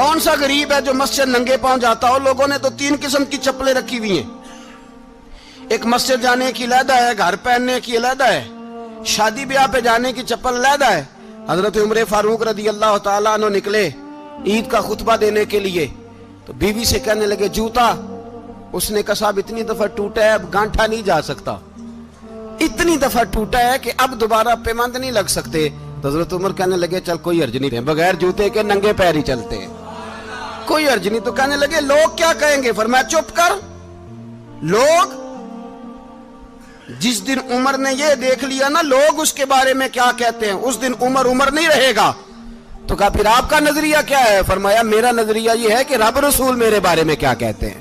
کون سا غریب ہے جو مسجد ننگے پاؤں جاتا ہو؟ لوگوں نے تو 3 قسم کی چپلیں رکھی ہوئی ہیں، ایک مسجد جانے کی علیحدہ ہے، گھر پہننے کی علیحدہ ہے، شادی بیاہ پہ جانے کی چپل علیحدہ ہے۔ حضرت عمر فاروق رضی اللہ تعالیٰ عنہ نکلے عید کا خطبہ دینے کے لیے، تو بیوی سے کہنے لگے جوتا، اس نے کہا صاحب اتنی دفعہ ٹوٹا ہے اب گانٹھا نہیں جا سکتا، اتنی دفعہ ٹوٹا ہے کہ اب دوبارہ پیمند نہیں لگ سکتے۔ تو حضرت عمر کہنے لگے چل کوئی حرج نہیں، بغیر جوتے کے ننگے پیر ہی چلتے ہیں، کوئی حرج نہیں۔ تو کہنے لگے لوگ کیا کہیں گے؟ فرمایا چپ کر، لوگ جس دن عمر نے یہ دیکھ لیا نا لوگ اس کے بارے میں کیا کہتے ہیں، اس دن عمر نہیں رہے گا۔ تو کہا پھر آپ کا نظریہ کیا ہے؟ فرمایا میرا نظریہ یہ ہے کہ رب رسول میرے بارے میں کیا کہتے ہیں،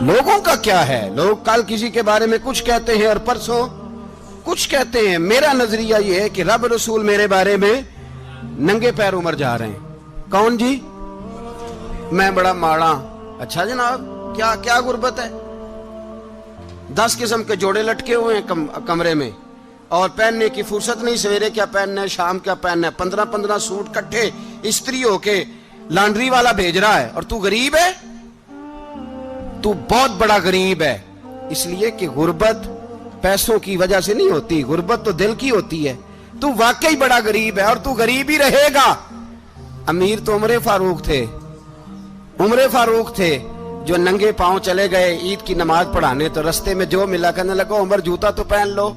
لوگوں کا کیا ہے؟ لوگ کل کسی کے بارے میں کچھ کہتے ہیں اور پرسوں کچھ کہتے ہیں، میرا نظریہ یہ ہے کہ رب رسول میرے بارے میں ننگے پیر عمر جا رہے ہیں۔ کون جی؟ میں بڑا ماڑا۔ اچھا جناب، کیا غربت ہے؟ 10 قسم کے جوڑے لٹکے ہوئے ہیں کمرے میں، اور پہننے کی فرصت نہیں، سویرے کیا پہننا ہے، شام کیا پہننا ہے، 15 سوٹ کٹھے استری ہو کے لانڈری والا بھیج رہا ہے، اور تو غریب ہے، تو بہت بڑا غریب ہے۔ اس لیے کہ غربت پیسوں کی وجہ سے نہیں ہوتی، غربت تو دل کی ہوتی ہے۔ تو واقعی بڑا غریب ہے اور تو غریب ہی رہے گا۔ امیر تو عمر فاروق تھے جو ننگے پاؤں چلے گئے عید کی نماز پڑھانے، تو رستے میں جو ملا کہنے لگا عمر جوتا تو پہن لو۔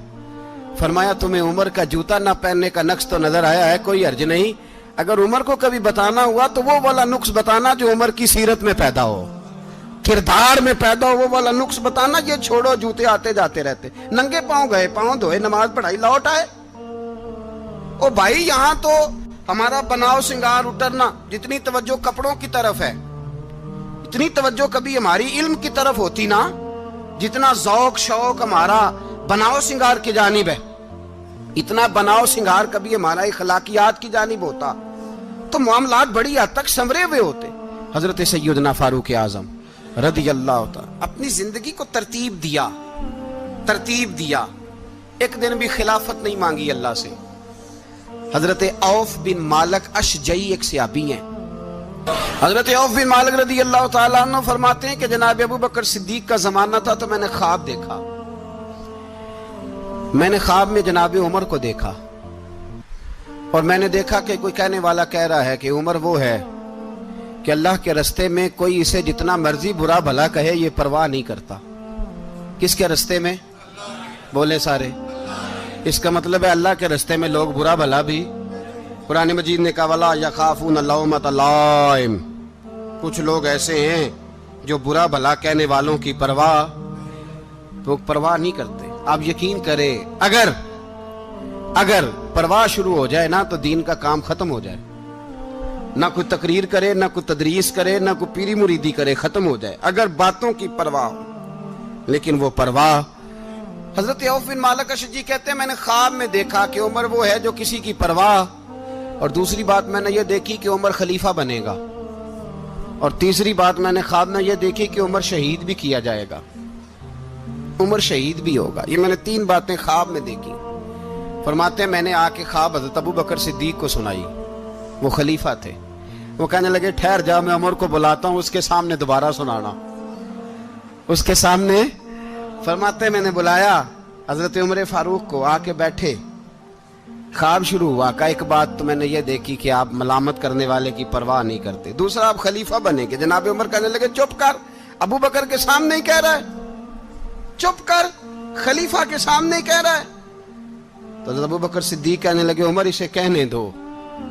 فرمایا تمہیں عمر کا جوتا نہ پہننے کا نقص تو نظر آیا ہے، کوئی حرج نہیں، اگر عمر کو کبھی بتانا ہوا تو وہ والا نقص بتانا جو عمر کی سیرت میں پیدا ہو، کردار میں پیدا ہو، وہ والا نقص بتانا، یہ چھوڑو جوتے آتے جاتے رہتے۔ ننگے پاؤں گئے، پاؤں دھوئے، نماز پڑھائی، لوٹ آئے۔ او بھائی یہاں تو ہمارا بناؤ سنگار اترنا، جتنی توجہ کپڑوں کی طرف ہے اتنی توجہ کبھی ہماری علم کی طرف ہوتی نا، جتنا ذوق شوق ہمارا بناؤ سنگار کی جانب ہے، اتنا بناؤ سنگار کبھی ہمارا اخلاقیات کی جانب ہوتا تو معاملات بڑی حد تک سنورے ہوئے ہوتے۔ حضرت سیدنا فاروق اعظم رضی اللہ تعالی اپنی زندگی کو ترتیب دیا، ایک دن بھی خلافت نہیں مانگی اللہ سے۔ حضرت عوف بن مالک اشجعی ایک صحابی ہیں، حضرت عوف بن مالک رضی اللہ تعالیٰ عنہ فرماتے ہیں کہ جناب ابو بکر صدیق کا زمانہ تھا تو میں نے خواب دیکھا، میں نے خواب میں جناب عمر کو دیکھا، اور میں نے دیکھا کہ کوئی کہنے والا کہہ رہا ہے کہ عمر وہ ہے کہ اللہ کے رستے میں کوئی اسے جتنا مرضی برا بھلا کہے یہ پرواہ نہیں کرتا۔ کس کے رستے میں؟ بولے سارے۔ اس کا مطلب ہے اللہ کے رستے میں لوگ برا بھلا بھی، قرآن مجید نے کہا وَلَا يَخَافُونَ لَوْمَةَ لَائِمٍ، کچھ لوگ ایسے ہیں جو برا بھلا کہنے والوں کی پرواہ نہیں کرتے۔ آپ یقین کریں اگر پرواہ شروع ہو جائے نا تو دین کا کام ختم ہو جائے، نہ کوئی تقریر کرے، نہ کوئی تدریس کرے، نہ کوئی پیری مریدی کرے، ختم ہو جائے اگر باتوں کی پرواہ ہو۔ لیکن وہ پرواہ، حضرت عوف بن مالک اشجعی کہتے ہیں میں نے خواب میں دیکھا کہ عمر وہ ہے جو کسی کی پرواہ، اور دوسری بات میں نے یہ دیکھی کہ عمر خلیفہ بنے گا، اور تیسری بات میں نے خواب میں یہ دیکھی کہ عمر شہید بھی کیا جائے گا، عمر شہید بھی ہوگا۔ یہ میں نے 3 باتیں خواب میں دیکھی۔ فرماتے ہیں میں نے آ کے خواب حضرت ابو بکر صدیق کو سنائی، وہ خلیفہ تھے، وہ کہنے لگے ٹھہر جا میں عمر کو بلاتا ہوں، اس کے سامنے دوبارہ سنانا، اس کے سامنے۔ فرماتے ہیں میں نے بلایا حضرت عمر فاروق کو، آ کے بیٹھے، خواب شروع ہوا۔ کہ ایک بات تو میں نے یہ دیکھی کہ آپ ملامت کرنے والے کی پرواہ نہیں کرتے، دوسرا آپ خلیفہ بنے گے۔ جناب عمر کہنے لگے چپ کر، ابو بکر کے سامنے ہی کہہ رہا ہے، چپ کر، خلیفہ کے سامنے ہی کہہ رہا ہے۔ تو حضرت ابو بکر صدیق کہنے لگے عمر اسے کہنے دو،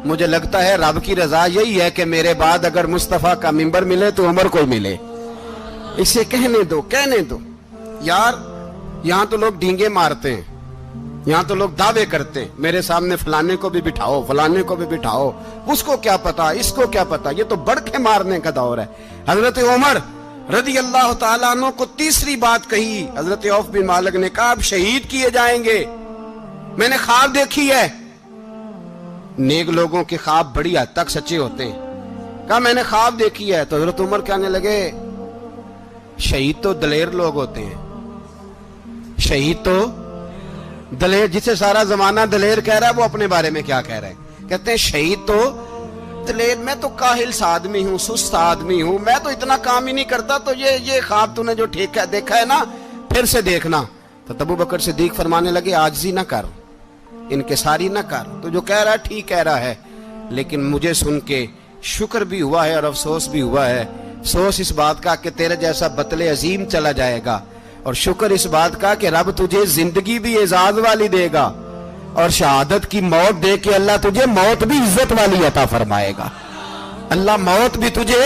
مجھے لگتا ہے رب کی رضا یہی ہے کہ میرے بعد اگر مصطفیٰ کا منبر ملے تو عمر کو ملے، اسے کہنے دو۔ یار یہاں تو لوگ ڈینگے مارتے ہیں، یہاں تو لوگ دعوے کرتے ہیں میرے سامنے فلانے کو بھی بٹھاؤ، فلانے کو بھی بٹھاؤ، اس کو کیا پتا، اس کو کیا پتا، یہ تو بڑکے مارنے کا دور ہے۔ حضرت عمر رضی اللہ تعالیٰ عنہ کو تیسری بات کہی، حضرت عوف بن مالک نے کہا آپ شہید کیے جائیں گے، میں نے خواب دیکھی ہے۔ نیک لوگوں کے خواب بڑی حد تک سچے ہوتے ہیں، کہا میں نے خواب دیکھی ہے۔ تو حضرت عمر کہنے لگے شہید تو دلیر لوگ ہوتے ہیں، شہید تو دلیر، جسے سارا زمانہ دلیر کہہ رہا ہے وہ اپنے بارے میں کیا کہہ رہے ہیں؟ کہتے ہیں شہید تو پتلے، میں تو کاہل سا آدمی ہوں، سست آدمی ہوں، میں تو اتنا کام ہی نہیں کرتا، تو یہ خواب تو نے جو دیکھا ہے نا پھر سے دیکھنا۔ تو ابو بکر صدیق فرمانے لگے عاجزی نہ کر، انکساری نہ کر، تو جو کہہ رہا ہے ٹھیک کہہ رہا ہے، لیکن مجھے سن کے شکر بھی ہوا ہے اور افسوس بھی ہوا ہے۔ افسوس اس بات کا کہ تیرے جیسا بطل عظیم چلا جائے گا، اور شکر اس بات کا کہ رب تجھے زندگی بھی اعزاز والی دے گا، اور شہادت کی موت دے کے اللہ تجھے موت بھی عزت والی عطا فرمائے گا۔ اللہ موت بھی تجھے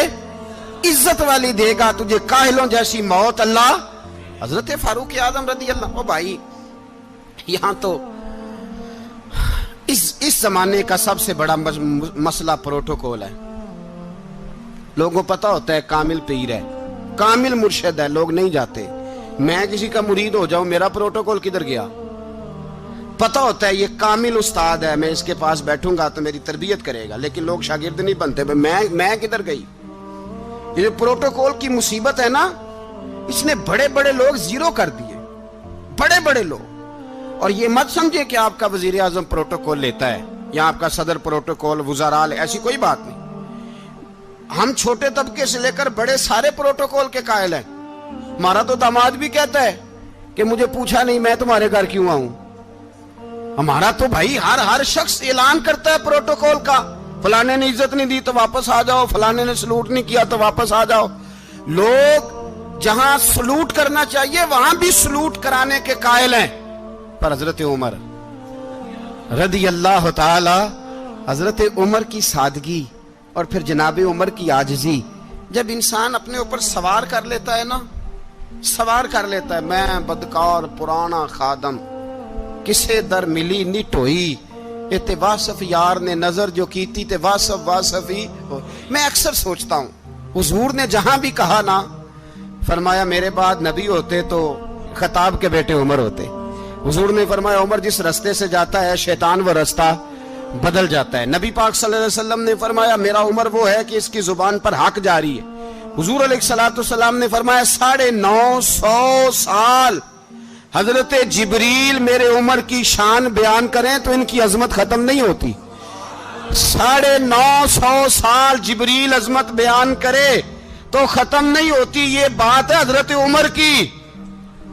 عزت والی دے گا، تجھے کاہلوں جیسی موت اللہ۔ حضرت فاروق اعظم رضی اللہ، او بھائی یہاں تو اس زمانے کا سب سے بڑا مسئلہ پروٹوکول ہے۔ لوگوں پتہ ہوتا ہے کامل پیر ہے، کامل مرشد ہے، لوگ نہیں جاتے۔ میں کسی کا مرید ہو جاؤں، میرا پروٹوکول کدھر گیا؟ پتہ ہوتا ہے یہ کامل استاد ہے، میں اس کے پاس بیٹھوں گا تو میری تربیت کرے گا، لیکن لوگ شاگرد نہیں بنتے۔ میں کدھر گئی؟ یہ پروٹوکول کی مصیبت ہے نا، اس نے بڑے بڑے لوگ زیرو کر دیے، بڑے بڑے لوگ۔ اور یہ مت سمجھے کہ آپ کا وزیر اعظم پروٹوکول لیتا ہے یا آپ کا صدر پروٹوکول، وزراء، ایسی کوئی بات نہیں۔ ہم چھوٹے طبقے سے لے کر بڑے سارے پروٹوکول کے قائل ہیں۔ ہمارا تو داماد بھی کہتا ہے کہ مجھے پوچھا نہیں میں تمہارے گھر کیوں آؤں۔ ہمارا تو بھائی ہر شخص اعلان کرتا ہے پروٹوکول کا، فلانے نے عزت نہیں دی تو واپس آ جاؤ، فلانے نے سلوٹ نہیں کیا تو واپس آ جاؤ۔ لوگ جہاں سلوٹ کرنا چاہیے وہاں بھی سلوٹ کرانے کے قائل ہیں۔ پر حضرت عمر رضی اللہ تعالی، حضرت عمر کی سادگی اور پھر جناب عمر کی عاجزی، جب انسان اپنے اوپر سوار کر لیتا ہے نا، سوار کر لیتا ہے، میں بدکار پرانا خادم، کسے در ملی نٹ ہوئی، تے واصف یار نے نظر جو کی تھی تے واصف ہی ہو۔ میں اکثر سوچتا ہوں حضور نے جہاں بھی کہا نا، فرمایا میرے بعد نبی ہوتے تو خطاب کے بیٹے عمر ہوتے۔ حضور نے فرمایا عمر جس رستے سے جاتا ہے شیطان وہ رستہ بدل جاتا ہے۔ نبی پاک صلی اللہ علیہ وسلم نے فرمایا میرا عمر وہ ہے کہ اس کی زبان پر حق جاری ہے۔ حضور علیہ السلام نے فرمایا 950 سال حضرت جبریل میرے عمر کی شان بیان کریں تو ان کی عظمت ختم نہیں ہوتی۔ 950 سال جبریل عظمت بیان کرے تو ختم نہیں ہوتی۔ یہ بات ہے حضرت عمر کی،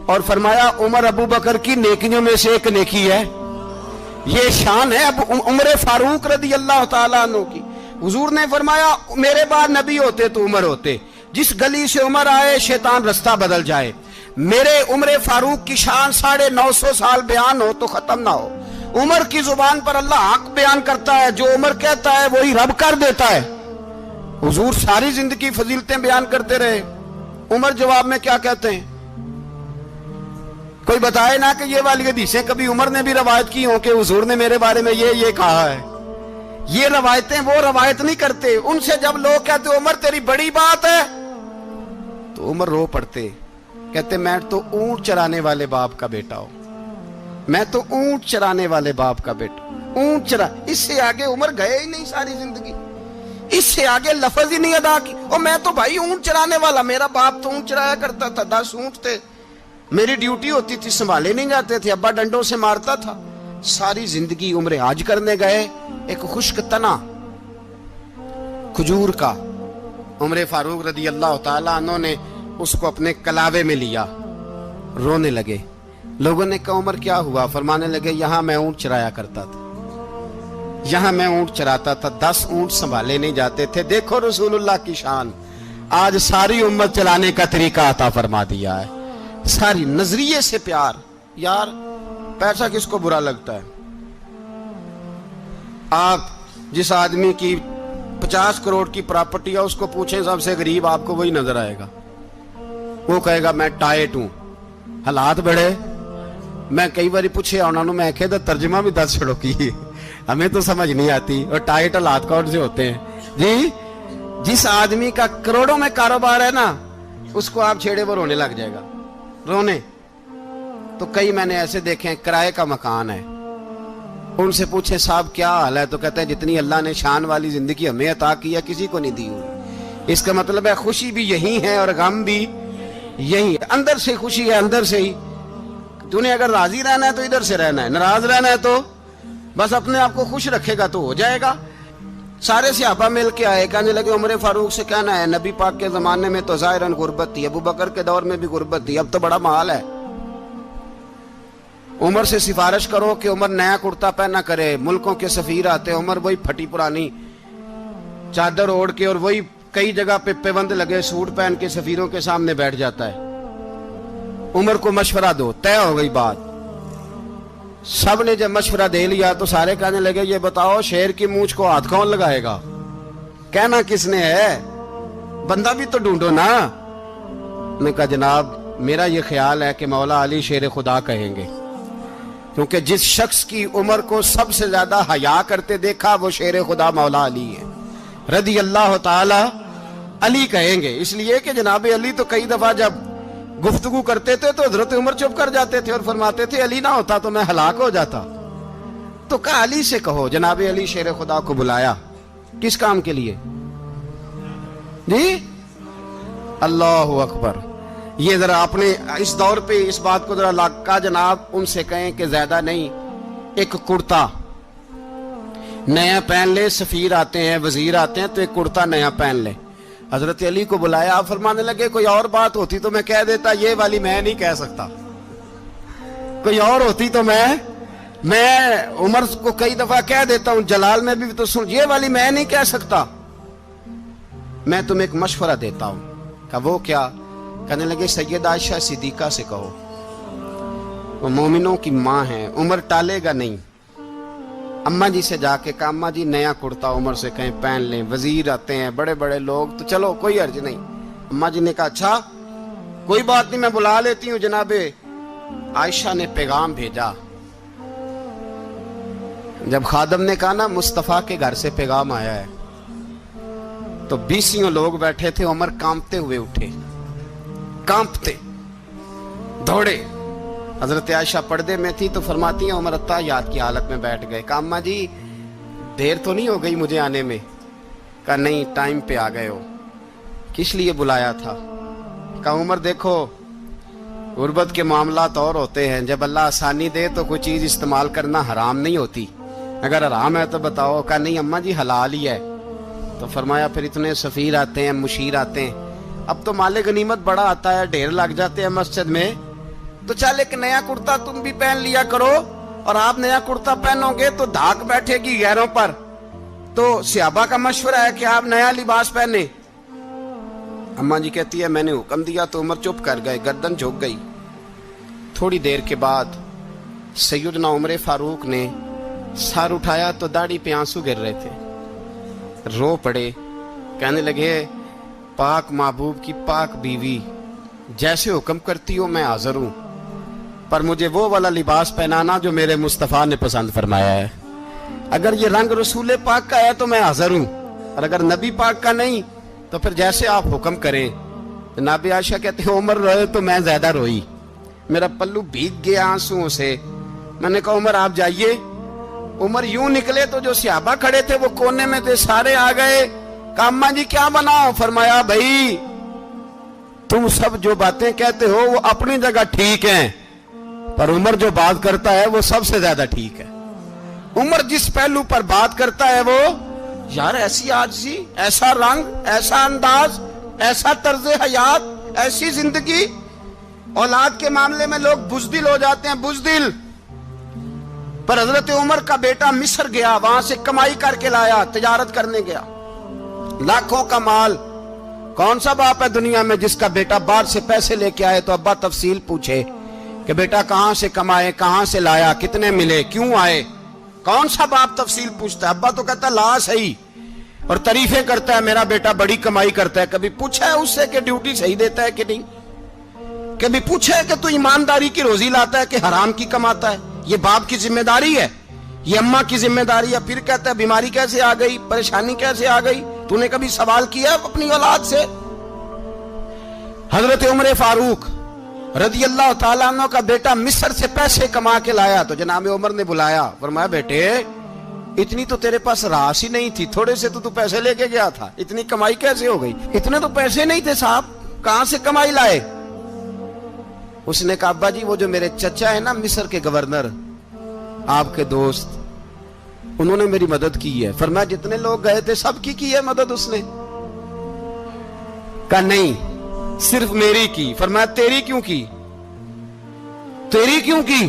اور فرمایا عمر ابو بکر کی نیکیوں میں سے ایک نیکی ہے۔ یہ شان ہے اب عمر فاروق رضی اللہ تعالیٰ عنہ کی۔ حضور نے فرمایا میرے بعد نبی ہوتے تو عمر ہوتے، جس گلی سے عمر آئے شیطان رستہ بدل جائے۔ میرے عمر فاروق کی شان 950 سال بیان ہو تو ختم نہ ہو۔ عمر کی زبان پر اللہ حق بیان کرتا ہے، جو عمر کہتا ہے وہی رب کر دیتا ہے۔ حضور ساری زندگی فضیلتیں بیان کرتے رہے، عمر جواب میں کیا کہتے ہیں؟ کوئی بتائے نا کہ یہ والی حدیثیں کبھی عمر نے بھی روایت کی ہوں کہ حضور نے میرے بارے میں یہ کہا ہے۔ یہ روایتیں وہ روایت نہیں کرتے، ان سے جب لوگ کہتے عمر تیری بڑی بات ہے تو عمر رو پڑتے، کہتے میں تو اونٹ چرانے والے باپ کا بیٹا ہوں، میں تو اونٹ چرانے والے باپ کا بیٹا، اونٹ چرا۔ اس سے آگے عمر گئے ہی نہیں ساری زندگی، اس سے آگے لفظ ہی نہیں ادا کی۔ اور میں تو بھائی اونٹ چرانے والا، میرا باپ تو اونٹ چرایا کرتا تھا، 10 اونٹ تھے، میری ڈیوٹی ہوتی تھی، سنبھالے نہیں جاتے تھے، ابا ڈنڈوں سے مارتا تھا۔ ساری زندگی عمر حج کرنے گئے، ایک خشک تنا کھجور کا عمر فاروق رضی اللہ تعالیٰ عنہ نے اس کو اپنے کلاوے میں لیا، رونے لگے۔ لوگوں نے کہا عمر کیا ہوا؟ فرمانے لگے یہاں میں اونٹ چرایا کرتا تھا، یہاں میں اونٹ چراتا تھا، 10 اونٹ سنبھالے نہیں جاتے تھے۔ دیکھو رسول اللہ کی شان، آج ساری امت چلانے کا طریقہ عطا فرما دیا ہے، ساری نظریے سے پیار۔ یار پیسہ کس کو برا لگتا ہے؟ آپ جس آدمی کی 50 کروڑ کی پراپرٹی ہے اس کو پوچھیں سب سے غریب، آپ کو وہی نظر آئے گا۔ وہ کہے گا میں ٹائٹ ہوں، حالات بڑے۔ میں کئی باری پوچھے انہوں نے، میں کہتا ترجمہ بھی 10 چھڑو کی، ہمیں تو سمجھ نہیں آتی، اور ٹائٹ حالات کون سے ہوتے ہیں جی؟ جس آدمی کا کروڑوں میں کاروبار ہے نا، اس کو آپ چھیڑے وہ رونے لگ جائے گا، رونے۔ تو کئی میں نے ایسے دیکھے ہیں کرائے کا مکان ہے، ان سے پوچھے صاحب کیا حال ہے، تو کہتے ہیں جتنی اللہ نے شان والی زندگی ہمیں عطا کی ہے کسی کو نہیں دی ہوئی۔ اس کا مطلب ہے خوشی بھی یہی ہے اور غم بھی یہی ہے، اندر سے خوشی ہے، اندر سے ہی۔ تو نے اگر راضی رہنا ہے تو ادھر سے رہنا ہے، ناراض رہنا ہے تو بس اپنے آپ کو خوش رکھے گا تو ہو جائے گا۔ سارے صحابہ مل کے آئے، کہنے لگے عمر فاروق سے کہنا ہے نبی پاک کے زمانے میں تو ظاہراً غربت تھی، ابو بکر کے دور میں بھی غربت تھی، اب تو بڑا محال ہے، عمر سے سفارش کرو کہ عمر نیا کرتا پہنا کرے۔ ملکوں کے سفیر آتے، عمر وہی پھٹی پرانی چادر اوڑھ کے اور وہی کئی جگہ پہ پیوند لگے سوٹ پہن کے سفیروں کے سامنے بیٹھ جاتا ہے۔ عمر کو مشورہ دو، طے ہو گئی بات۔ سب نے جب مشورہ دے لیا تو سارے کہنے لگے یہ بتاؤ شیر کی مونچھ کو ہاتھ کون لگائے گا؟ کہنا کس نے ہے؟ بندہ بھی تو ڈھونڈو نا۔ میں کہا جناب میرا یہ خیال ہے کہ مولا علی شیر خدا کہیں گے، کیونکہ جس شخص کی عمر کو سب سے زیادہ حیا کرتے دیکھا وہ شیر خدا مولا علی ہے رضی اللہ تعالی علی کہیں گے، اس لیے کہ جناب علی تو کئی دفعہ جب گفتگو کرتے تھے تو حضرت عمر چپ کر جاتے تھے اور فرماتے تھے علی نہ ہوتا تو میں ہلاک ہو جاتا۔ تو کہا علی سے کہو۔ جناب علی شیر خدا کو بلایا، کس کام کے لیے؟ جی اللہ اکبر۔ یہ ذرا اپنے اس دور پہ اس بات کو ذرا کہا جناب ان سے کہیں کہ زیادہ نہیں، ایک کرتا نیا پہن لے، سفیر آتے ہیں وزیر آتے ہیں تو ایک کرتا نیا پہن لے۔ حضرت علی کو بلایا، آپ فرمانے لگے کوئی اور بات ہوتی تو میں کہہ دیتا، یہ والی میں نہیں کہہ سکتا، کوئی اور ہوتی تو میں عمر کو کئی دفعہ کہہ دیتا ہوں، جلال میں بھی تو سن، یہ والی میں نہیں کہہ سکتا، میں تمہیں ایک مشورہ دیتا ہوں۔ کہا وہ کیا؟ کہنے لگے سید عائشہ صدیقہ سے کہو، وہ مومنوں کی ماں ہیں، عمر ٹالے گا نہیں۔ اماں جی سے جا کے کہا اماں جی نیا کرتا عمر سے کہیں پہن لیں، وزیر آتے ہیں بڑے بڑے لوگ تو چلو کوئی حرج نہیں۔ اماں جی نے کہا اچھا کوئی بات نہیں میں بلا لیتی ہوں۔ جناب عائشہ نے پیغام بھیجا، جب خادم نے کہا نا مصطفیٰ کے گھر سے پیغام آیا ہے تو 20 لوگ بیٹھے تھے، عمر کانپتے ہوئے اٹھے، کانپتے دوڑے۔ حضرت عائشہ پردے میں تھی تو فرماتی ہیں عمر اتحیات کی حالت میں بیٹھ گئے۔ کہا اماں جی دیر تو نہیں ہو گئی مجھے آنے میں؟ کہا نہیں ٹائم پہ آ گئے ہو۔ کس لیے بلایا تھا؟ کہا عمر دیکھو غربت کے معاملات اور ہوتے ہیں، جب اللہ آسانی دے تو کوئی چیز استعمال کرنا حرام نہیں ہوتی، اگر حرام ہے تو بتاؤ۔ کہا نہیں اماں جی حلال ہی ہے۔ تو فرمایا پھر اتنے سفیر آتے ہیں مشیر آتے ہیں، اب تو مال غنیمت بڑا آتا ہے، ڈھیر لگ جاتے ہیں مسجد میں، تو چل ایک نیا کرتا تم بھی پہن لیا کرو، اور آپ نیا کرتا پہنو گے تو دھاک بیٹھے گی غیروں پر۔ تو صحابہ کا مشورہ ہے کہ آپ نیا لباس پہنے۔ اماں جی کہتی ہے میں نے حکم دیا تو عمر چپ کر گئے، گردن جھک گئی۔ تھوڑی دیر کے بعد سیدنا عمر فاروق نے سر اٹھایا تو داڑھی پہ آنسو گر رہے تھے، رو پڑے، کہنے لگے پاک محبوب کی پاک بیوی جیسے حکم کرتی ہو میں حاضر ہوں، پر مجھے وہ والا لباس پہنانا جو میرے مصطفیٰ نے پسند فرمایا ہے، اگر یہ رنگ رسول پاک کا ہے تو میں حاضر ہوں، اور اگر نبی پاک کا نہیں تو پھر جیسے آپ حکم کریں۔ جناب عائشہ کہتے ہیں عمر روئے تو میں زیادہ روئی، میرا پلو بھیگ گیا آنسوؤں سے۔ میں نے کہا عمر آپ جائیے۔ عمر یوں نکلے تو جو صحابہ کھڑے تھے وہ کونے میں تھے، سارے آ گئے۔ کہا اماں جی کیا بناؤ؟ فرمایا بھائی تم سب جو باتیں کہتے ہو وہ اپنی جگہ ٹھیک ہیں، پر عمر جو بات کرتا ہے وہ سب سے زیادہ ٹھیک ہے۔ عمر جس پہلو پر بات کرتا ہے وہ یار ایسی عاجزی، ایسا رنگ، ایسا انداز، ایسا طرز حیات، ایسی زندگی، اولاد کے معاملے میں لوگ بزدل ہو جاتے ہیں، بزدل۔ پر حضرت عمر کا بیٹا مصر گیا، وہاں سے کمائی کر کے لایا، تجارت کرنے گیا، لاکھوں کا مال۔ کون سا باپ ہے دنیا میں جس کا بیٹا باہر سے پیسے لے کے آئے تو ابا تفصیل پوچھے کہ بیٹا کہاں سے کمائے، کہاں سے لایا، کتنے ملے، کیوں آئے؟ کون سا باپ تفصیل پوچھتا ہے؟ ابا تو کہتا ہے لا صحیح، اور تعریفیں کرتا ہے میرا بیٹا بڑی کمائی کرتا ہے۔ کبھی پوچھا ہے اس سے کہ ڈیوٹی صحیح دیتا ہے کہ نہیں؟ کبھی پوچھا ہے کہ تو ایمانداری کی روزی لاتا ہے کہ حرام کی کماتا ہے؟ یہ باپ کی ذمہ داری ہے، یہ اماں کی ذمہ داری ہے۔ پھر کہتا ہے بیماری کیسے آ گئی، پریشانی کیسے آ گئی؟ تو نے کبھی سوال کیا اپنی اولاد سے؟ حضرت عمر فاروق رضی اللہ تعالیٰ عنہ کا بیٹا مصر سے پیسے کما کے لایا تو جناب عمر نے بلایا، فرمایا بیٹے اتنی تو تیرے پاس راس ہی نہیں تھی، تھوڑے سے تو پیسے لے کے گیا تھا، اتنی کمائی کیسے ہو گئی؟ اتنے تو پیسے نہیں تھے صاحب، کہاں سے کمائی لائے؟ اس نے کہا ابا جی وہ جو میرے چچا ہے نا مصر کے گورنر، آپ کے دوست، انہوں نے میری مدد کی ہے. فرمایا جتنے لوگ گئے تھے سب کی ہے مدد اس نے؟ کہا نہیں صرف میری کی. فرمایا تیری کیوں کی؟ تیری کیوں کی؟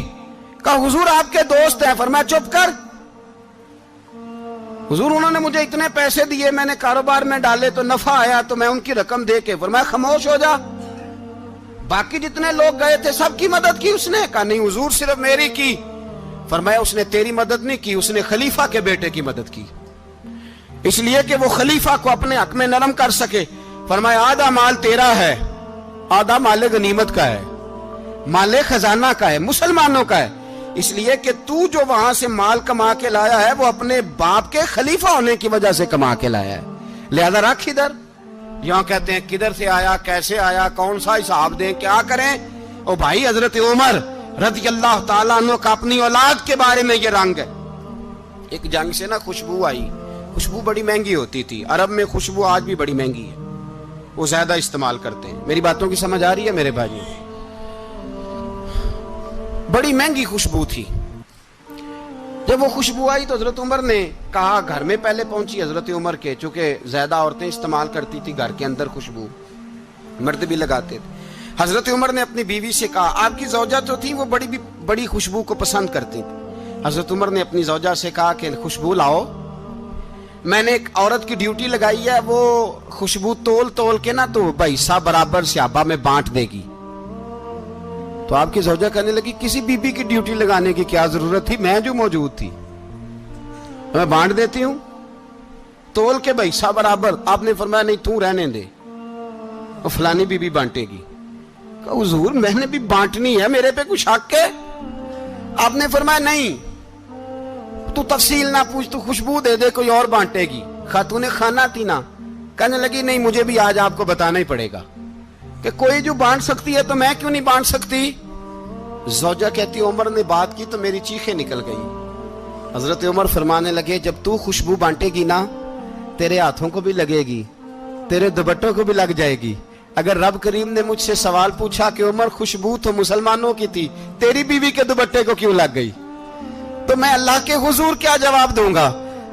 کہا حضور آپ کے دوست ہیں. فرمایا چپ کر حضور انہوں نے مجھے اتنے پیسے دیے, میں نے کاروبار میں ڈالے تو نفع آیا تو میں ان کی رقم دے کے. فرمایا خاموش ہو جا, باقی جتنے لوگ گئے تھے سب کی مدد کی اس نے؟ کہا نہیں حضور صرف میری کی. فرمایا اس نے تیری مدد نہیں کی, اس نے خلیفہ کے بیٹے کی مدد کی, اس لیے کہ وہ خلیفہ کو اپنے حق میں نرم کر سکے. فرمایا آدھا مال تیرا ہے, آدھا مال غنیمت کا ہے, مال خزانہ کا ہے, مسلمانوں کا ہے, اس لیے کہ تو جو وہاں سے مال کما کے لایا ہے وہ اپنے باپ کے خلیفہ ہونے کی وجہ سے کما کے لایا ہے, لہذا رکھ ادھر. یہاں کہتے ہیں کدھر سے آیا, کیسے آیا, کون سا حساب دیں, کیا کریں؟ او بھائی حضرت عمر رضی اللہ تعالیٰ عنہ کا اپنی اولاد کے بارے میں یہ رنگ ہے. ایک جنگ سے نا خوشبو آئی, خوشبو بڑی مہنگی ہوتی تھی, عرب میں خوشبو آج بھی بڑی مہنگی ہے, وہ زیادہ استعمال کرتے ہیں. میری باتوں کی سمجھ آ رہی ہے میرے بھائیوں؟ بڑی مہنگی خوشبو تھی. جب وہ خوشبو آئی تو حضرت عمر نے کہا, گھر میں پہلے پہنچی حضرت عمر کے, چونکہ زیادہ عورتیں استعمال کرتی تھی گھر کے اندر خوشبو, مرد بھی لگاتے تھے. حضرت عمر نے اپنی بیوی سے کہا, آپ کی زوجہ جو تھی وہ بڑی خوشبو کو پسند کرتی تھی. حضرت عمر نے اپنی زوجہ سے کہا کہ خوشبو لاؤ, میں نے ایک عورت کی ڈیوٹی لگائی ہے, وہ خوشبو تول کے نا تو حصہ برابر صحابہ میں بانٹ دے گی. تو آپ کی زوجہ کہنے لگی کسی بی بی کی ڈیوٹی لگانے کی کیا ضرورت تھی, میں جو موجود تھی میں بانٹ دیتی ہوں تول کے حصہ برابر. آپ نے فرمایا نہیں تو رہنے دے, اور فلانی بی بی بانٹے گی. کہا حضور میں نے بھی بانٹنی ہے, میرے پہ کچھ حق ہے؟ آپ نے فرمایا نہیں تو تفصیل نہ پوچھ, تو خوشبو دے دے, کوئی اور بانٹے گی. خاتون خانہ تھی نا, کہنے لگی نہیں مجھے بھی آج آپ کو بتانا ہی پڑے گا کہ کوئی جو بانٹ سکتی ہے تو میں کیوں نہیں بانٹ سکتی. زوجہ کہتی عمر نے بات کی تو میری چیخیں نکل گئی. حضرت عمر فرمانے لگے جب تو خوشبو بانٹے گی نا تیرے ہاتھوں کو بھی لگے گی, تیرے دوپٹوں کو بھی لگ جائے گی. اگر رب کریم نے مجھ سے سوال پوچھا کہ عمر خوشبو تو مسلمانوں کی تھی, تیری بیوی کے دوپٹے کو کیوں لگ گئی, تو میں اللہ کے حضور کیا جواب دوں گا؟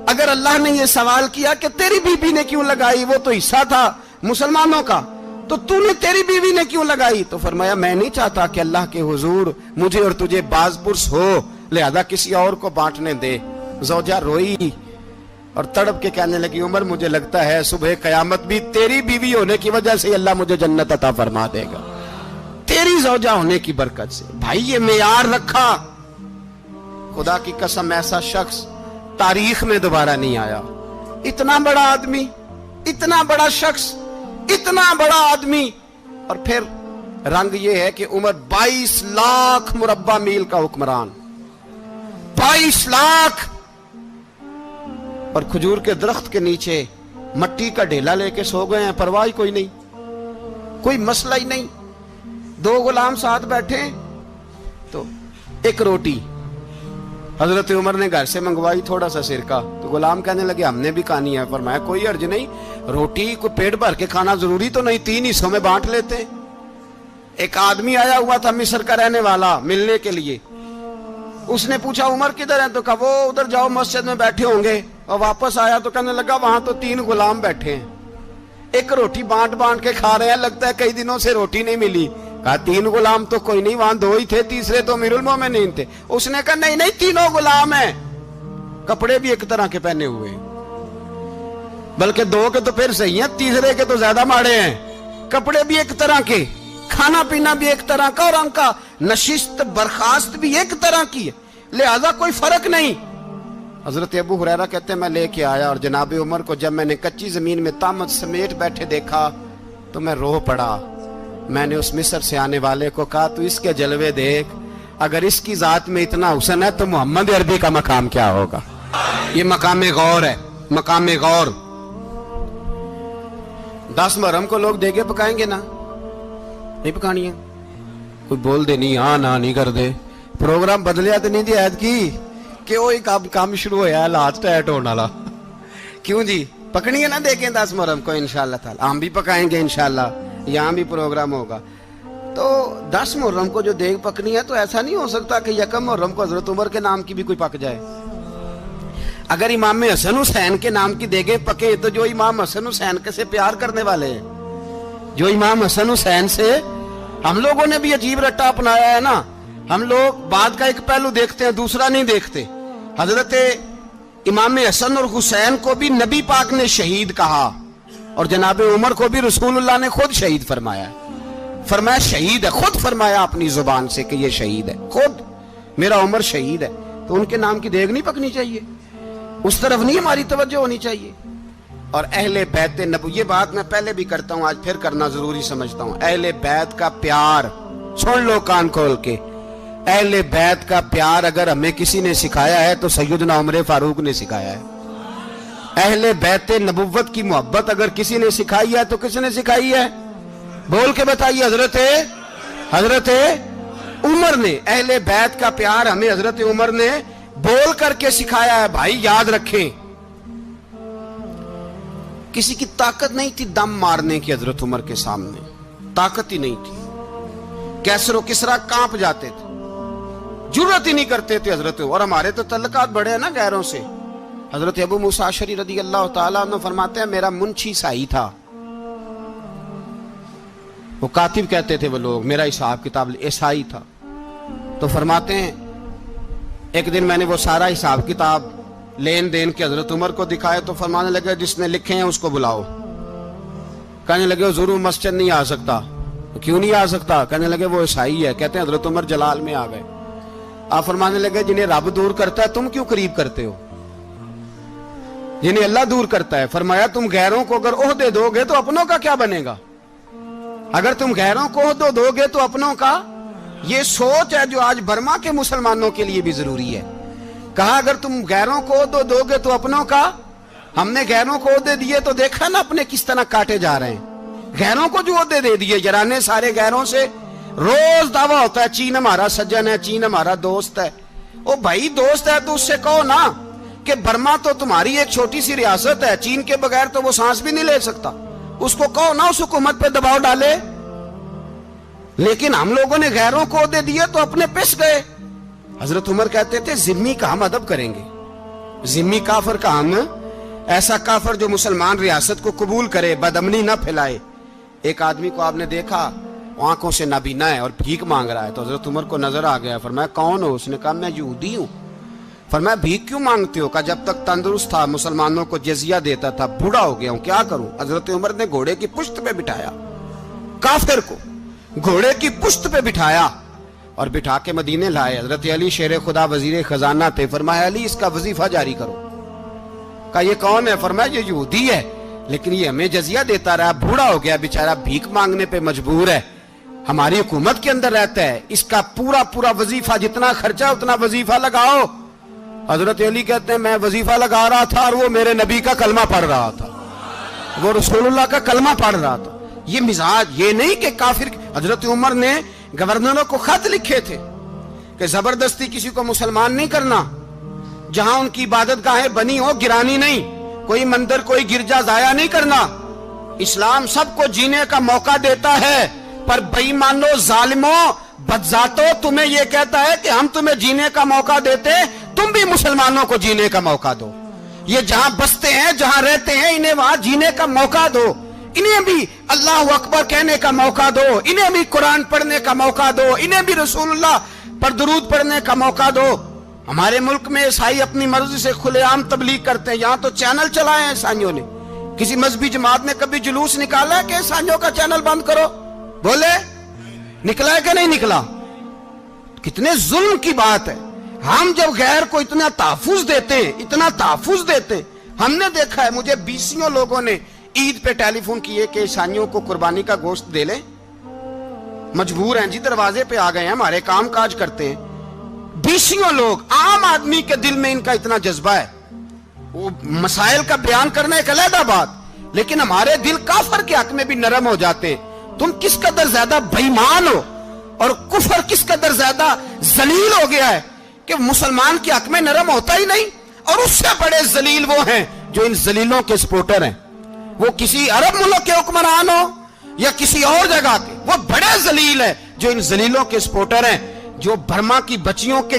اگر اللہ نے یہ سوال کیا کہ تیری بیوی نے کیوں لگائی, وہ تو حصہ تھا مسلمانوں کا, تو تو نے تیری بیوی نے کیوں لگائی؟ تو فرمایا میں نہیں چاہتا کہ اللہ کے حضور مجھے اور تجھے باز پرس ہو, لہذا کسی اور کو بانٹنے دے. زوجہ روئی اور تڑپ کے کہنے لگی عمر مجھے لگتا ہے صبح قیامت بھی تیری بیوی ہونے کی وجہ سے اللہ مجھے جنت عطا فرما دے گا, تیری زوجہ ہونے کی برکت سے. بھائی یہ معیار رکھا, خدا کی قسم ایسا شخص تاریخ میں دوبارہ نہیں آیا. اتنا بڑا آدمی, اتنا بڑا شخص, اتنا بڑا آدمی, اور پھر رنگ یہ ہے کہ عمر 22 لاکھ مربع میل کا حکمران, 22 لاکھ, اور کھجور کے درخت کے نیچے مٹی کا ڈھیلا لے کے سو گئے ہیں, پرواہ کوئی نہیں, کوئی مسئلہ ہی نہیں. 2 غلام ساتھ بیٹھے تو ایک روٹی حضرت عمر نے گھر سے منگوائی, تھوڑا سا سرکہ, تو غلام کہنے لگے ہم نے بھی کھانی ہے. فرمایا کوئی حرج نہیں, روٹی کو پیٹ بھر کے کھانا ضروری تو نہیں, 3 حصوں میں بانٹ لیتے. ایک آدمی آیا ہوا تھا مصر کا رہنے والا ملنے کے لیے, اس نے پوچھا عمر کدھر ہیں, تو کہا وہ ادھر جاؤ مسجد میں بیٹھے ہوں گے. اور واپس آیا تو کہنے لگا وہاں تو 3 غلام بیٹھے ہیں, ایک روٹی بانٹ کے کھا رہے ہیں, لگتا ہے کئی دنوں سے روٹی نہیں ملی. کہا 3 غلام تو کوئی نہیں, وہاں 2 ہی تھے, تیسرے تو امیر المومنین تھے. اس نے کہا نہیں 3 غلام ہیں, کپڑے بھی ایک طرح کے پہنے ہوئے, بلکہ 2 کے تو پھر صحیح ہیں, تیسرے کے تو زیادہ ماڑے ہیں. کپڑے بھی ایک طرح کے, کھانا پینا بھی ایک طرح کا, اور ان کا نشست برخاست بھی ایک طرح کی ہے, لہذا کوئی فرق نہیں. حضرت ابو ہریرہ کہتے ہیں میں لے کے آیا, اور جناب عمر کو جب میں نے کچی زمین میں تامت سمیٹ بیٹھے دیکھا تو میں رو پڑا. میں نے اس مصر سے آنے والے کو کہا تو اس کے جلوے دیکھ, اگر اس کی ذات میں اتنا حسن ہے تو محمد عربی کا مقام کیا ہوگا. یہ مقام غور ہے, مقام غور. 10 محرم کو لوگ دیگے پکائیں گے نا, نہیں پکانی ہے, کوئی بول دے نہیں, ہاں نہ نہیں کر دے, پروگرام بدلیا تو نہیں دی عید کی کہ وہی کام شروع ہوا ہے لاسٹ ٹائٹ ہونے والا. کیوں جی پکنی ہے نا دیکھیں 10 محرم کو انشاءاللہ تعالی, ہم بھی پکائیں گے انشاءاللہ, یہاں بھی پروگرام ہوگا. تو 10 محرم کو جو دیگ پکنی ہے تو ایسا نہیں ہو سکتا کہ 1 محرم کو حضرت عمر کے نام کی بھی کوئی پک جائے. اگر امام حسن حسین کے نام کی دیگیں پکے تو جو امام حسن حسین کے سے پیار کرنے والے ہیں، جو امام حسن حسین سے، ہم لوگوں نے بھی عجیب رٹا اپنایا ہے نا، ہم لوگ بات کا ایک پہلو دیکھتے ہیں دوسرا نہیں دیکھتے۔ حضرت امام حسن اور حسین کو بھی نبی پاک نے شہید کہا، اور جناب عمر کو بھی رسول اللہ نے خود شہید فرمایا، فرمایا شہید ہے، خود فرمایا اپنی زبان سے کہ یہ شہید ہے، خود میرا عمر شہید ہے۔ تو ان کے نام کی دیگ نہیں پکنی چاہیے، اس طرف نہیں ہماری توجہ ہونی چاہیے۔ اور اہل بیت نبوی، یہ بات میں پہلے بھی کرتا ہوں، آج پھر کرنا ضروری سمجھتا ہوں، اہل بیت کا پیار، سن لو کان کھول کے، اہل بیت کا پیار اگر ہمیں کسی نے سکھایا ہے تو سیدنا عمر فاروق نے سکھایا ہے۔ اہل بیت نبوت کی محبت اگر کسی نے سکھائی ہے تو کس نے سکھائی ہے؟ بول کے بتائیے، حضرت عمر نے۔ اہل بیت کا پیار ہمیں حضرت عمر نے بول کر کے سکھایا ہے۔ بھائی یاد رکھیں، کسی کی طاقت نہیں تھی دم مارنے کی حضرت عمر کے سامنے، طاقت ہی نہیں تھی، کیسر و کسرا کانپ جاتے تھے، جرأت ہی نہیں کرتے تھے حضرت۔ اور ہمارے تو تعلقات بڑے ہیں نا غیروں سے۔ حضرت ابو موسیٰ اشعری رضی اللہ تعالیٰ عنہ فرماتے ہیں میرا منشی سائی تھا، وہ کاتب کہتے تھے وہ لوگ، میرا حساب کتاب عیسائی تھا۔ تو فرماتے ہیں ایک دن میں نے وہ سارا حساب کتاب لین دین کے حضرت عمر کو دکھائے تو فرمانے لگے جس نے لکھے ہیں اس کو بلاؤ۔ کہنے لگے حضور مسجد نہیں آ سکتا۔ کیوں نہیں آ سکتا؟ کہنے لگے وہ عیسائی ہے۔ کہتے ہیں حضرت عمر جلال میں آ گئے، آپ فرمانے لگے جنہیں رب دور کرتا ہے تم کیوں قریب کرتے ہو؟ جنہیں اللہ دور کرتا ہے۔ فرمایا تم غیروں کو اگر عہدے دو گے تو اپنوں کا کیا بنے گا؟ اگر تم غیروں کو عہدے دو گے تو اپنوں کا، یہ سوچ ہے جو آج برما کے مسلمانوں کے لیے بھی ضروری ہے۔ کہا اگر تم غیروں کو عہدے دو گے تو اپنوں کا۔ ہم نے غیروں کو عہدے دیے تو دیکھا نا اپنے کس طرح کاٹے جا رہے ہیں۔ غیروں کو جو عہدے دے دیے یارانے سارے غیروں سے، روز دعویٰ ہوتا ہے چین ہمارا سجن ہے، چین ہمارا دوست ہے۔ او بھائی دوست ہے تو اس سے کہو نا کہ برما تو تمہاری ایک چھوٹی سی ریاست ہے، چین کے بغیر تو وہ سانس بھی نہیں لے سکتا، اس کو کہو نا اس حکومت پہ دباؤ ڈالے۔ لیکن ہم لوگوں نے غیروں کو عہدے دیے تو اپنے پس گئے۔ حضرت عمر کہتے تھے ذمی کا ہم ادب کریں گے، ذمی کافر کا ہم، ایسا کافر جو مسلمان ریاست کو قبول کرے، بدامنی نہ پھیلائے۔ ایک آدمی کو آپ نے دیکھا آنکھوں سے نابینا ہے اور بھیک مانگ رہا ہے، تو حضرت عمر کو نظر آ گیا، فرمایا کون ہو؟ اس نے کہا میں یہودی ہوں۔ فرمایا بھیک کیوں مانگتے ہو؟ کہا جب تک تندرست تھا مسلمانوں کو جزیہ دیتا تھا، بوڑھا ہو گیا ہوں کیا کروں؟ حضرت عمر نے گھوڑے کی پشت پہ بٹھایا، کافر کو گھوڑے کی پشت پہ بٹھایا اور بٹھا کے مدینے لائے۔ حضرت علی شیر خدا وزیر خزانہ تھے، فرمایا علی اس کا وظیفہ جاری کرو۔ کہا یہ کون ہے؟ فرمایا یہ یہودی ہے لیکن یہ ہمیں جزیہ دیتا رہا، بوڑھا ہو گیا بیچارہ، بھیک مانگنے پہ مجبور ہے، ہماری حکومت کے اندر رہتا ہے، اس کا پورا وظیفہ جتنا خرچہ اتنا وظیفہ لگاؤ۔ حضرت علی کہتے ہیں میں وظیفہ لگا رہا تھا اور وہ میرے نبی کا کلمہ پڑھ رہا تھا، وہ رسول اللہ کا کلمہ پڑھ رہا تھا۔ یہ مزاج، یہ نہیں کہ کافر۔ حضرت عمر نے گورنروں کو خط لکھے تھے کہ زبردستی کسی کو مسلمان نہیں کرنا، جہاں ان کی عبادت گاہیں بنی ہو گرانی نہیں، کوئی مندر کوئی گرجا ضائع نہیں کرنا۔ اسلام سب کو جینے کا موقع دیتا ہے، پر بے ایمانو ظالموں بدذاتوں تمہیں یہ کہتا ہے کہ ہم تمہیں جینے کا موقع دیتے، تم بھی مسلمانوں کو جینے کا موقع دو۔ یہ جہاں بستے ہیں جہاں رہتے ہیں انہیں وہاں جینے کا موقع دو، انہیں بھی اللہ اکبر کہنے کا موقع دو، انہیں بھی قرآن پڑھنے کا موقع دو، انہیں بھی رسول اللہ پر درود پڑھنے کا موقع دو۔ ہمارے ملک میں عیسائی اپنی مرضی سے کھلے عام تبلیغ کرتے ہیں، یہاں تو چینل چلائے ہیں عیسائیوں نے۔ کسی مذہبی جماعت نے کبھی جلوس نکالا ہے کہ عیسائیوں کا چینل بند کرو؟ بولے نکلا ہے کہ نہیں نکلا؟ کتنے ظلم کی بات ہے۔ ہم جب غیر کو اتنا تحفظ دیتے ہیں، اتنا تحفظ دیتے ہیں، ہم نے دیکھا ہے مجھے بیسیوں لوگوں نے عید پہ ٹیلی فون کیے کہ عیسائیوں کو قربانی کا گوشت دے لیں، مجبور ہیں جی، دروازے پہ آ گئے ہیں، ہمارے کام کاج کرتے ہیں۔ بیسیوں لوگ، عام آدمی کے دل میں ان کا اتنا جذبہ ہے، وہ مسائل کا بیان کرنا ایک علیحدہ بات، لیکن ہمارے دل کافر کے حق میں بھی نرم ہو جاتے ہیں۔ تم کس قدر زیادہ بے ایمان ہو اور کفر کس قدر زیادہ ذلیل ہو گیا ہے کہ مسلمان کے حق میں نرم ہوتا ہی نہیں۔ اور اس سے بڑے ذلیل وہ ہیں جو ان ذلیلوں کے سپورٹر ہیں، وہ کسی عرب ملک کے حکمران ہو یا کسی اور جگہ کے، وہ بڑے ذلیل ہیں جو ان ذلیلوں کے سپورٹر ہیں، جو برما کی بچیوں کے